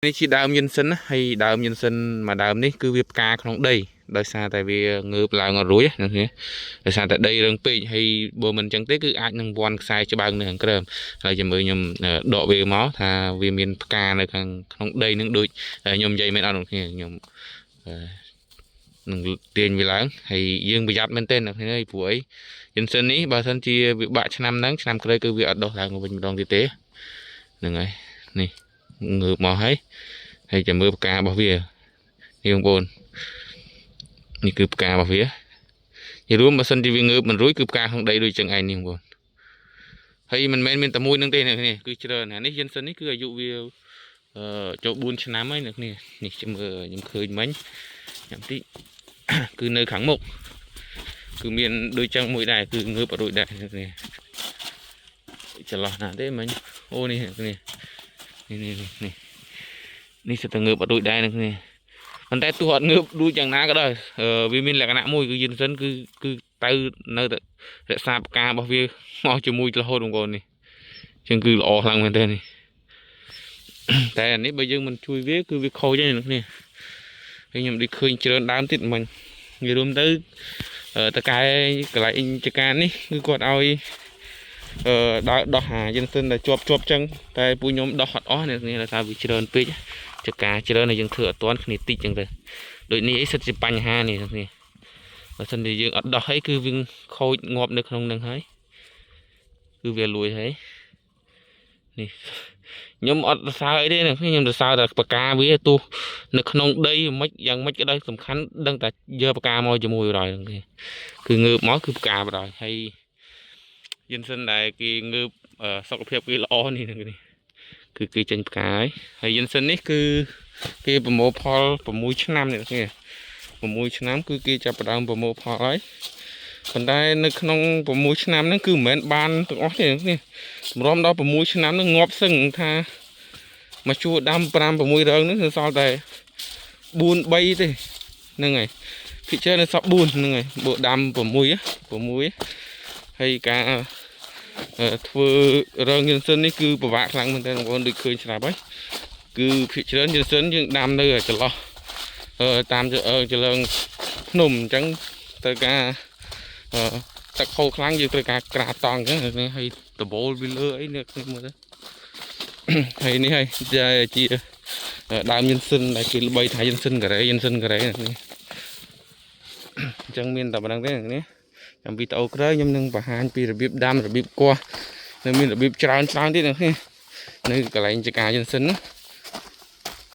នេះជាដើមយិនសិនណាហើយដើមយិនសិនមួយដើមនេះគឺវាផ្កាក្នុងដីដោយសារតែវាងើបឡើងអត់រួចណាគ្នាដោយសារតែដីរឹងពេកហើយបើមិនអញ្ចឹងទេគឺអាចនឹងវាន់ខ្សែច្បាំងនៅខាងក្រោមហើយចាំមើលខ្ញុំដកវាមកថាវាមានផ្កានៅខាងក្នុងដីនឹងដូចខ្ញុំនិយាយមែនអត់អ្នកគ្នាខ្ញុំនឹងទាញវាឡើងហើយយើងប្រយ័ត្នមែនទែនអ្នកគ្នាព្រោះអីយិនសិននេះបើសិនជាវាបាក់ឆ្នាំហ្នឹងឆ្នាំក្រោយគឺវាអត់ដុះឡើងវិញម្ដងទៀតទេហ្នឹងហើយនេះងើបមកហើយចាំមើលផ្ការបស់វានេះបងប្អូននេះគឺផ្ការបស់វានិយាយរួមបើសិនជាវាងើបមិនរួចគឺផ្កាក្នុងដីដូចចឹងឯងនេះបងប្អូនហើយមិនមែនមានតែមួយនឹងទេអ្នកនេះគឺច្រើនណានេះយិនសិននេះគឺអាយុវាចូល4ឆ្នាំហើយអ្នកនេះនេះខ្ញុំមើលខ្ញុំឃើញមិញចាំតិចគឺនៅខាងមុខគឺមានដូចចឹងមួយដែរគឺងើបអត់រួចដែរនេះចន្លោះណាទេមិញអូនេះនេះសិតតែងើបអត់រួចដែរនឹងនេះប៉ុន្តែទោះអត់ងើបរួចយ៉ាងណាក៏ដោយវាមានលក្ខណៈមួយគឺយិនសិនគឺទៅនៅតែរក្សាផ្ការបស់វាមកជាមួយរហូតបងប្អូននេះចឹងគឺល្អខ្លាំងមែនទេនេះតែអានេះបើយើងមិនជួយវាគឺវាខូចហើយនឹងនេះហើយខ្ញុំដូចឃើញច្រើនដើមទៀតមិញនិយាយរួមទៅតកែកន្លែងចការនេះគឺគាត់ឲ្យដោះអាយិនសិនដែលជាប់ចឹងតែពួកខ្ញុំដោះអត់អស់នេះដោយសារវាច្រើនពេកចការច្រើនហើយយើងធ្វើអត់ទាន់គ្នាតិចចឹងទៅដូចនេះអីសិតជាបញ្ហានេះនេះបើសិនជាយើងអត់ដោះអីគឺវាខូចងាប់នៅក្នុងនឹងហើយគឺវាលួយហើយនេះខ្ញុំអត់សរសើរអីទេខ្ញុំសរសើរតែបកាវាទោះនៅក្នុងដីមិនយ៉ាងម៉េចក៏ដោយសំខាន់ដឹងតែយកបកាមកជាមួយបណ្ដោយគឺងើបមកគឺបកាបណ្ដោយហើយយិនសិនដែលគេងើបសុខភាពគេល្អនេះគឺគេចេញផ្កាហើយយិនសិននេះគឺគេប្រមូលផល6ឆ្នាំនេះគេ6ឆ្នាំគឺគេចាប់ផ្ដើមប្រមូលផលហើយប៉ុន្តែនៅក្នុង6ឆ្នាំហ្នឹងគឺមិនមែនបានទាំងអស់ទេនេះម្រាំដល់6ឆ្នាំហ្នឹងងាប់សឹងថាមកជួដាំ5 6រងហ្នឹងគឺសល់តែ4 3ទេហ្នឹងហើយភិកជើនៅសល់4ហ្នឹងហើយបើដាំ6ហើយការធ្វើរងយិនសិននេះគឺពិបាកខ្លាំងមែនតើបងប្អូនដូចឃើញស្រាប់ហើយគឺភាគច្រើនយិនសិនយើងដាំនៅចន្លោះតាមចលើងភ្នំអញ្ចឹងទៅការទឹកហូរខ្លាំងយើងត្រូវការក្រាតង់អញ្ចឹងហើយដបូលវាលើអីនេះមើលទៅហើយនេះហើយជាដើមយិនសិនដែលគេល្បីថាយិនសិនការ៉េនេះអញ្ចឹងមានតែប៉ុណ្្នឹងទេនេះចាំវីដេអូក្រោយខ្ញុំនឹងបង្ហាញពីរបៀបដាំរបៀបគាស់នៅមានរបៀបច្រើនទៀតនេះនៅកន្លែងចការយិនសិនណា